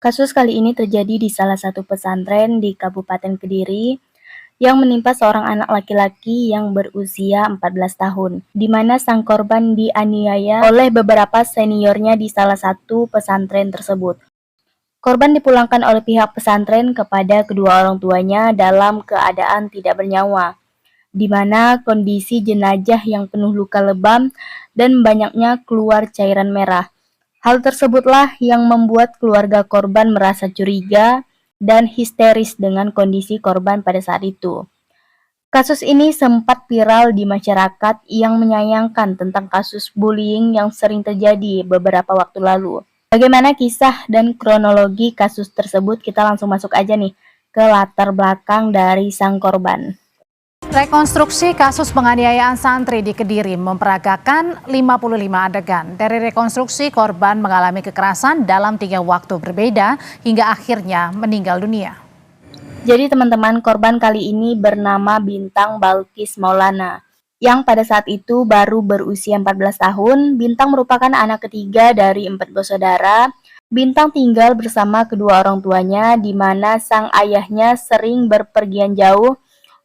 Kasus kali ini terjadi di salah satu pesantren di Kabupaten Kediri yang menimpa seorang anak laki-laki yang berusia 14 tahun, di mana sang korban dianiaya oleh beberapa seniornya di salah satu pesantren tersebut. Korban dipulangkan oleh pihak pesantren kepada kedua orang tuanya dalam keadaan tidak bernyawa, di mana kondisi jenazah yang penuh luka lebam dan banyaknya keluar cairan merah. Hal tersebutlah yang membuat keluarga korban merasa curiga dan histeris dengan kondisi korban pada saat itu. Kasus ini sempat viral di masyarakat yang menyayangkan tentang kasus bullying yang sering terjadi beberapa waktu lalu. Bagaimana kisah dan kronologi kasus tersebut? Kita langsung masuk aja nih ke latar belakang dari sang korban. Rekonstruksi kasus penganiayaan santri di Kediri memperagakan 55 adegan. Dari rekonstruksi, korban mengalami kekerasan dalam 3 waktu berbeda hingga akhirnya meninggal dunia. Jadi teman-teman, korban kali ini bernama Bintang Balkis Maulana, yang pada saat itu baru berusia 14 tahun. Bintang merupakan anak ketiga dari 4 bersaudara. Bintang tinggal bersama kedua orang tuanya, di mana sang ayahnya sering berpergian jauh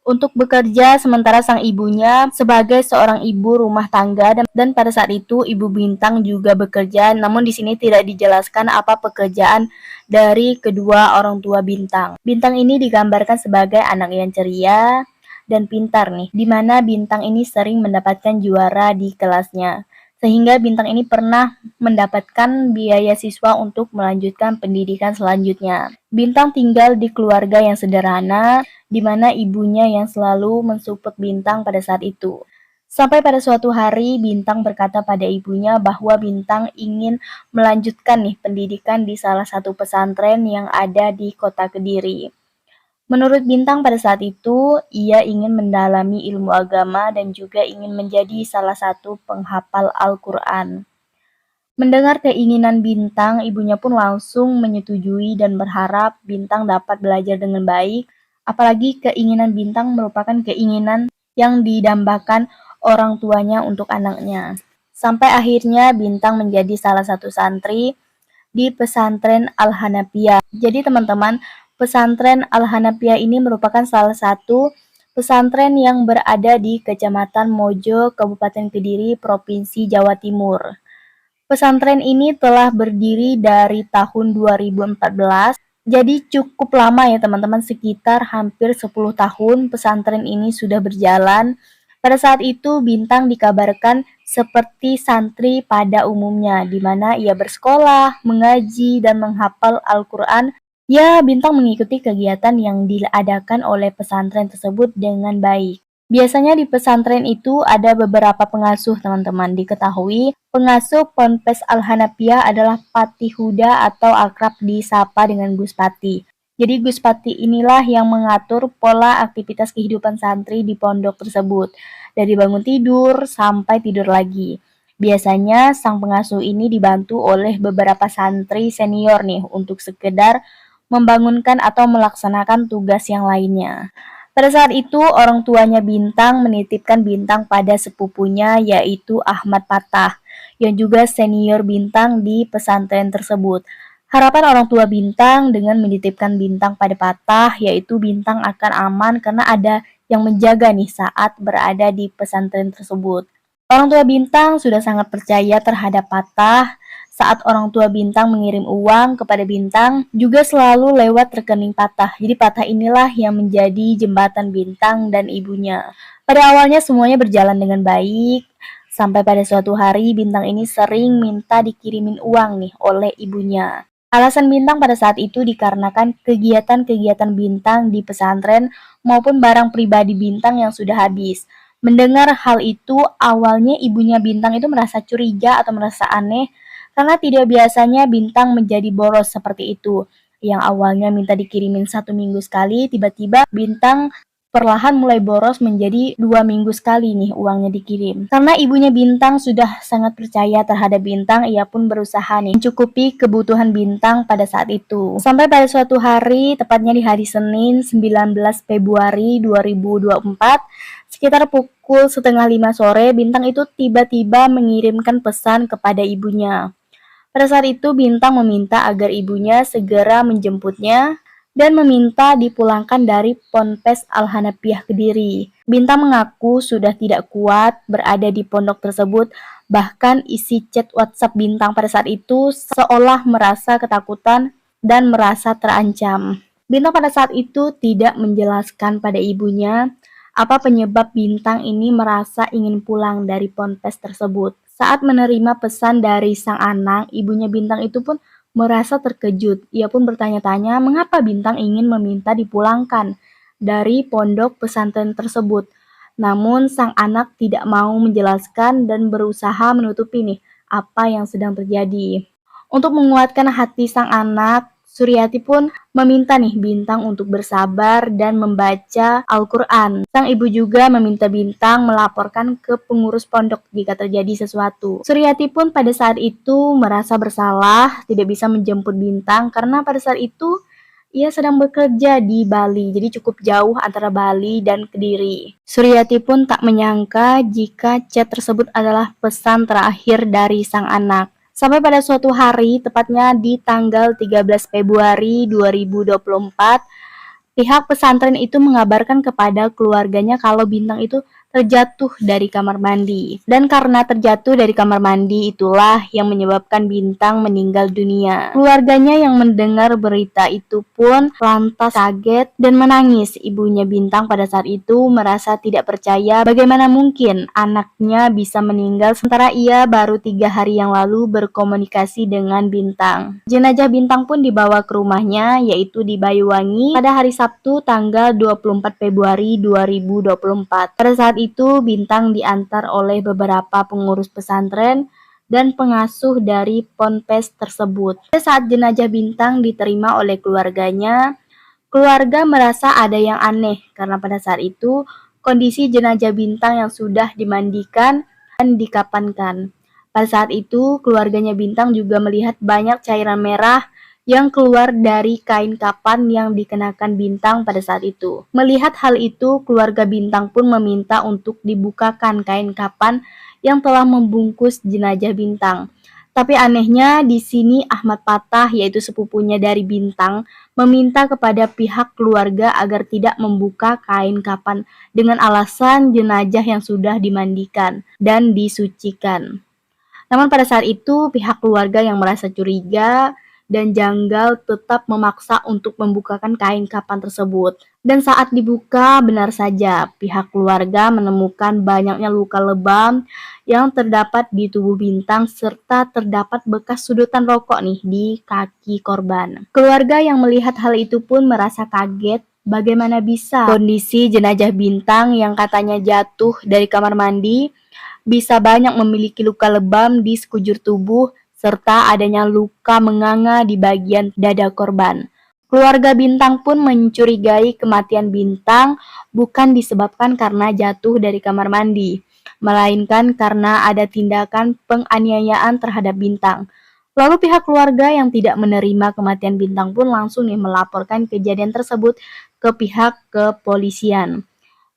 untuk bekerja, sementara sang ibunya sebagai seorang ibu rumah tangga, dan pada saat itu ibu Bintang juga bekerja, namun di sini tidak dijelaskan apa pekerjaan dari kedua orang tua Bintang. Bintang ini digambarkan sebagai anak yang ceria dan pintar nih, di mana Bintang ini sering mendapatkan juara di kelasnya. Sehingga Bintang ini pernah mendapatkan biaya siswa untuk melanjutkan pendidikan selanjutnya. Bintang tinggal di keluarga yang sederhana, di mana ibunya yang selalu mensupport Bintang pada saat itu. Sampai pada suatu hari Bintang berkata pada ibunya bahwa Bintang ingin melanjutkan nih pendidikan di salah satu pesantren yang ada di kota Kediri. Menurut Bintang pada saat itu, ia ingin mendalami ilmu agama dan juga ingin menjadi salah satu penghafal Al-Quran. Mendengar keinginan Bintang, ibunya pun langsung menyetujui dan berharap Bintang dapat belajar dengan baik. Apalagi keinginan Bintang merupakan keinginan yang didambakan orang tuanya untuk anaknya. Sampai akhirnya Bintang menjadi salah satu santri di pesantren Al-Hanafiyah. Jadi teman-teman, pesantren Al-Hanafiyah ini merupakan salah satu pesantren yang berada di Kecamatan Mojo, Kabupaten Kediri, Provinsi Jawa Timur. Pesantren ini telah berdiri dari tahun 2014, jadi cukup lama ya teman-teman, sekitar hampir 10 tahun pesantren ini sudah berjalan. Pada saat itu Bintang dikabarkan seperti santri pada umumnya, di mana ia bersekolah, mengaji, dan menghafal Al-Quran. Ya, Bintang mengikuti kegiatan yang diadakan oleh pesantren tersebut dengan baik. Biasanya di pesantren itu ada beberapa pengasuh teman-teman. Diketahui pengasuh Ponpes Al-Hanafiyah adalah Patih Huda atau akrab disapa dengan Gus Pati. Jadi Gus Pati inilah yang mengatur pola aktivitas kehidupan santri di pondok tersebut. Dari bangun tidur sampai tidur lagi. Biasanya sang pengasuh ini dibantu oleh beberapa santri senior nih untuk sekedar membangunkan atau melaksanakan tugas yang lainnya. Pada saat itu, orang tuanya Bintang menitipkan Bintang pada sepupunya yaitu Ahmad Patah, yang juga senior Bintang di pesantren tersebut. Harapan orang tua Bintang dengan menitipkan Bintang pada Patah yaitu Bintang akan aman karena ada yang menjaga nih saat berada di pesantren tersebut. Orang tua Bintang sudah sangat percaya terhadap Patah. Saat orang tua Bintang mengirim uang kepada Bintang, juga selalu lewat rekening Patah. Jadi Patah inilah yang menjadi jembatan Bintang dan ibunya. Pada awalnya semuanya berjalan dengan baik, sampai pada suatu hari Bintang ini sering minta dikirimin uang nih oleh ibunya. Alasan Bintang pada saat itu dikarenakan kegiatan-kegiatan Bintang di pesantren maupun barang pribadi Bintang yang sudah habis. Mendengar hal itu, awalnya ibunya Bintang itu merasa curiga atau merasa aneh, karena tidak biasanya Bintang menjadi boros seperti itu. Yang awalnya minta dikirimin 1 minggu sekali, tiba-tiba Bintang perlahan mulai boros menjadi 2 minggu sekali nih uangnya dikirim. Karena ibunya Bintang sudah sangat percaya terhadap Bintang, ia pun berusaha nih mencukupi kebutuhan Bintang pada saat itu. Sampai pada suatu hari, tepatnya di hari Senin 19 Februari 2024, sekitar pukul setengah 5 sore, Bintang itu tiba-tiba mengirimkan pesan kepada ibunya. Pada saat itu Bintang meminta agar ibunya segera menjemputnya dan meminta dipulangkan dari Ponpes Al-Hanafiyah Kediri. Bintang mengaku sudah tidak kuat berada di pondok tersebut, bahkan isi chat WhatsApp Bintang pada saat itu seolah merasa ketakutan dan merasa terancam. Bintang pada saat itu tidak menjelaskan pada ibunya apa penyebab Bintang ini merasa ingin pulang dari ponpes tersebut. Saat menerima pesan dari sang anak, ibunya Bintang itu pun merasa terkejut. Ia pun bertanya-tanya mengapa Bintang ingin meminta dipulangkan dari pondok pesantren tersebut. Namun sang anak tidak mau menjelaskan dan berusaha menutupi nih apa yang sedang terjadi. Untuk menguatkan hati sang anak, Suryati pun meminta nih Bintang untuk bersabar dan membaca Al-Quran. Sang ibu juga meminta Bintang melaporkan ke pengurus pondok jika terjadi sesuatu. Suryati pun pada saat itu merasa bersalah tidak bisa menjemput Bintang karena pada saat itu ia sedang bekerja di Bali, jadi cukup jauh antara Bali dan Kediri. Suryati pun tak menyangka jika chat tersebut adalah pesan terakhir dari sang anak. Sampai pada suatu hari, tepatnya di tanggal 13 Februari 2024, pihak pesantren itu mengabarkan kepada keluarganya kalau Bintang itu terjatuh dari kamar mandi. Dan karena terjatuh dari kamar mandi itulah yang menyebabkan Bintang meninggal dunia. Keluarganya yang mendengar berita itu pun lantas kaget dan menangis. Ibunya Bintang pada saat itu merasa tidak percaya bagaimana mungkin anaknya bisa meninggal sementara ia baru 3 hari yang lalu berkomunikasi dengan Bintang. Jenazah Bintang pun dibawa ke rumahnya yaitu di Banyuwangi pada hari Sabtu tanggal 24 Februari 2024. Pada saat itu Bintang diantar oleh beberapa pengurus pesantren dan pengasuh dari ponpes tersebut. Pada saat jenazah Bintang diterima oleh keluarganya, keluarga merasa ada yang aneh karena pada saat itu kondisi jenazah Bintang yang sudah dimandikan dan dikapankan. Pada saat itu keluarganya Bintang juga melihat banyak cairan merah yang keluar dari kain kapan yang dikenakan Bintang pada saat itu. Melihat hal itu, keluarga Bintang pun meminta untuk dibukakan kain kapan yang telah membungkus jenazah Bintang. Tapi anehnya di sini Ahmad Patah, yaitu sepupunya dari Bintang, meminta kepada pihak keluarga agar tidak membuka kain kapan dengan alasan jenazah yang sudah dimandikan dan disucikan. Namun pada saat itu pihak keluarga yang merasa curiga dan janggal tetap memaksa untuk membukakan kain kapan tersebut. Dan saat dibuka, benar saja pihak keluarga menemukan banyaknya luka lebam yang terdapat di tubuh Bintang serta terdapat bekas sudutan rokok nih di kaki korban. Keluarga yang melihat hal itu pun merasa kaget. Bagaimana bisa kondisi jenazah Bintang yang katanya jatuh dari kamar mandi bisa banyak memiliki luka lebam di sekujur tubuh serta adanya luka menganga di bagian dada korban. Keluarga Bintang pun mencurigai kematian Bintang bukan disebabkan karena jatuh dari kamar mandi, melainkan karena ada tindakan penganiayaan terhadap Bintang. Lalu pihak keluarga yang tidak menerima kematian Bintang pun langsung melaporkan kejadian tersebut ke pihak kepolisian.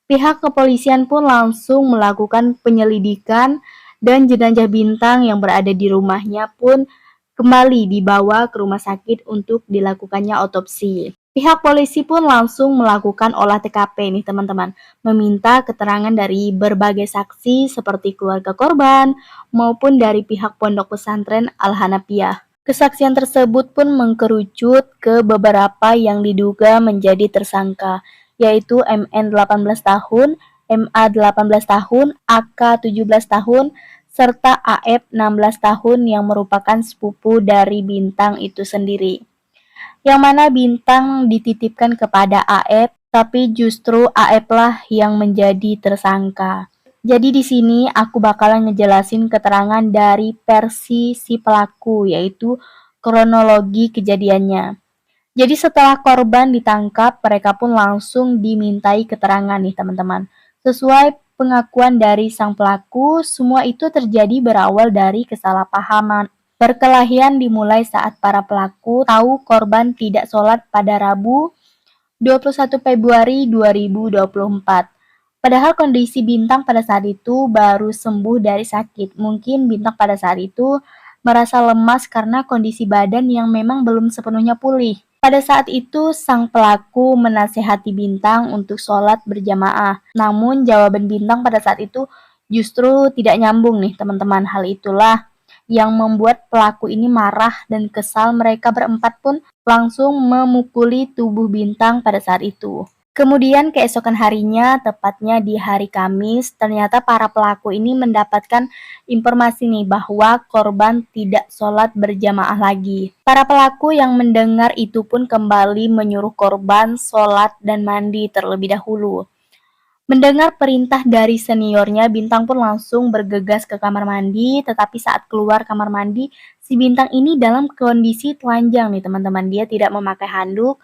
Pihak kepolisian pun langsung melakukan penyelidikan dan jenazah Bintang yang berada di rumahnya pun kembali dibawa ke rumah sakit untuk dilakukannya otopsi. Pihak polisi pun langsung melakukan olah TKP nih teman-teman, meminta keterangan dari berbagai saksi seperti keluarga korban maupun dari pihak pondok pesantren Al-Hanafiyah. Kesaksian tersebut pun mengkerucut ke beberapa yang diduga menjadi tersangka, yaitu MN 18 tahun, MA 18 tahun, AK 17 tahun, serta AF 16 tahun yang merupakan sepupu dari Bintang itu sendiri. Yang mana Bintang dititipkan kepada AF, tapi justru AF lah yang menjadi tersangka. Jadi di sini aku bakalan ngejelasin keterangan dari versi si pelaku, yaitu kronologi kejadiannya. Jadi setelah korban ditangkap, mereka pun langsung dimintai keterangan nih teman-teman. Sesuai pengakuan dari sang pelaku, semua itu terjadi berawal dari kesalahpahaman. Perkelahian dimulai saat para pelaku tahu korban tidak sholat pada Rabu 21 Februari 2024. Padahal kondisi Bintang pada saat itu baru sembuh dari sakit. Mungkin Bintang pada saat itu merasa lemas karena kondisi badan yang memang belum sepenuhnya pulih. Pada saat itu, sang pelaku menasehati Bintang untuk sholat berjamaah. Namun, jawaban Bintang pada saat itu justru tidak nyambung nih, teman-teman. Hal itulah yang membuat pelaku ini marah dan kesal. Mereka berempat pun langsung memukuli tubuh Bintang pada saat itu. Kemudian keesokan harinya, tepatnya di hari Kamis, ternyata para pelaku ini mendapatkan informasi nih bahwa korban tidak sholat berjamaah lagi. Para pelaku yang mendengar itu pun kembali menyuruh korban sholat dan mandi terlebih dahulu. Mendengar perintah dari seniornya, Bintang pun langsung bergegas ke kamar mandi, tetapi saat keluar kamar mandi, si Bintang ini dalam kondisi telanjang nih teman-teman. Dia tidak memakai handuk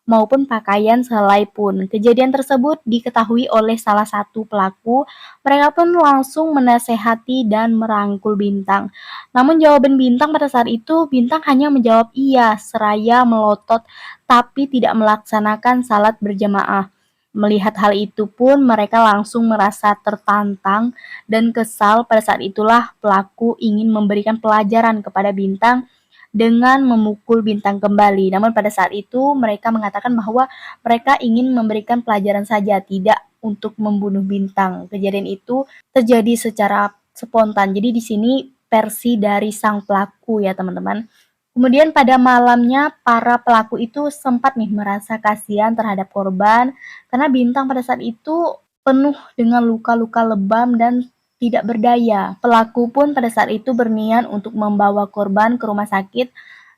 maupun pakaian selai pun. Kejadian tersebut diketahui oleh salah satu pelaku. Mereka pun langsung menasehati dan merangkul Bintang. Namun jawaban Bintang pada saat itu, Bintang hanya menjawab iya, seraya melotot tapi tidak melaksanakan salat berjamaah. Melihat hal itu pun mereka langsung merasa tertantang dan kesal. Pada saat itulah pelaku ingin memberikan pelajaran kepada Bintang dengan memukul Bintang kembali. Namun pada saat itu mereka mengatakan bahwa mereka ingin memberikan pelajaran saja, tidak untuk membunuh Bintang. Kejadian itu terjadi secara spontan. Jadi di sini versi dari sang pelaku ya teman-teman. Kemudian pada malamnya para pelaku itu sempat nih merasa kasihan terhadap korban karena Bintang pada saat itu penuh dengan luka-luka lebam dan tidak berdaya. Pelaku pun pada saat itu berniat untuk membawa korban ke rumah sakit,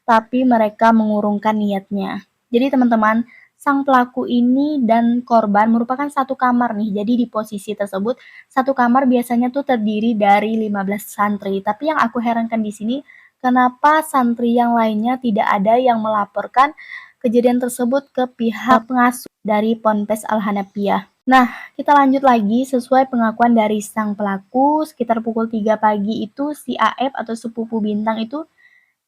tapi mereka mengurungkan niatnya. Jadi teman-teman, sang pelaku ini dan korban merupakan satu kamar nih. Jadi di posisi tersebut, satu kamar biasanya tuh terdiri dari 15 santri. Tapi yang aku herankan di sini, kenapa santri yang lainnya tidak ada yang melaporkan kejadian tersebut ke pihak pengasuh dari Ponpes Al-Hanafiyah. Nah, kita lanjut lagi sesuai pengakuan dari sang pelaku, sekitar pukul 3 pagi itu si AF atau sepupu Bintang itu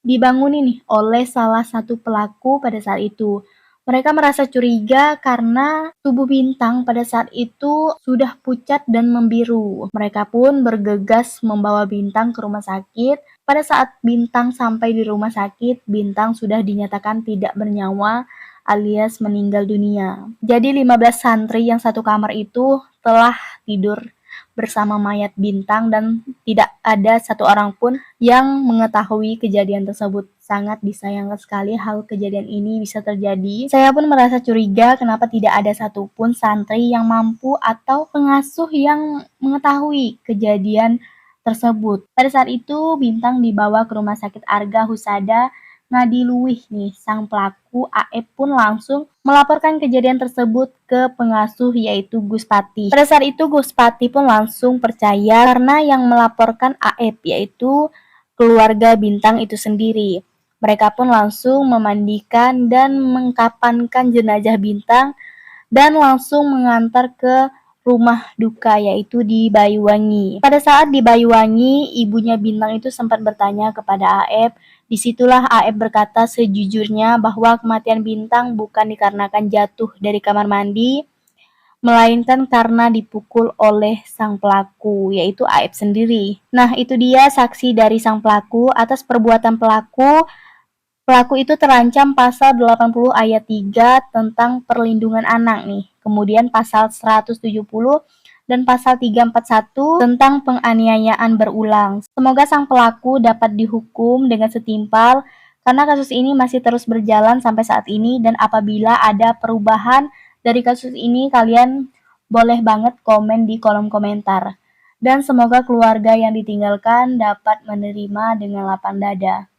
dibangunin nih oleh salah satu pelaku pada saat itu. Mereka merasa curiga karena tubuh Bintang pada saat itu sudah pucat dan membiru. Mereka pun bergegas membawa Bintang ke rumah sakit. Pada saat Bintang sampai di rumah sakit, Bintang sudah dinyatakan tidak bernyawa alias meninggal dunia. Jadi 15 santri yang satu kamar itu telah tidur bersama mayat Bintang dan tidak ada satu orang pun yang mengetahui kejadian tersebut. Sangat disayangkan sekali hal kejadian ini bisa terjadi. Saya pun merasa curiga kenapa tidak ada satupun santri yang mampu atau pengasuh yang mengetahui kejadian tersebut. Pada saat itu Bintang dibawa ke rumah sakit Arga Husada Ngadiluih nih, sang pelaku AF pun langsung melaporkan kejadian tersebut ke pengasuh yaitu Gus Pati. Pada saat itu Gus Pati pun langsung percaya karena yang melaporkan AF yaitu keluarga Bintang itu sendiri. Mereka pun langsung memandikan dan mengkapankan jenazah Bintang dan langsung mengantar ke rumah duka yaitu di Banyuwangi. Pada saat di Banyuwangi, ibunya Bintang itu sempat bertanya kepada AF. Disitulah AF berkata sejujurnya bahwa kematian Bintang bukan dikarenakan jatuh dari kamar mandi, melainkan karena dipukul oleh sang pelaku, yaitu AF sendiri. Nah, itu dia saksi dari sang pelaku atas perbuatan pelaku. Pelaku itu terancam pasal 80 ayat 3 tentang perlindungan anak nih. Kemudian pasal 170 dan pasal 341 tentang penganiayaan berulang. Semoga sang pelaku dapat dihukum dengan setimpal karena kasus ini masih terus berjalan sampai saat ini dan apabila ada perubahan dari kasus ini kalian boleh banget komen di kolom komentar. Dan semoga keluarga yang ditinggalkan dapat menerima dengan lapang dada.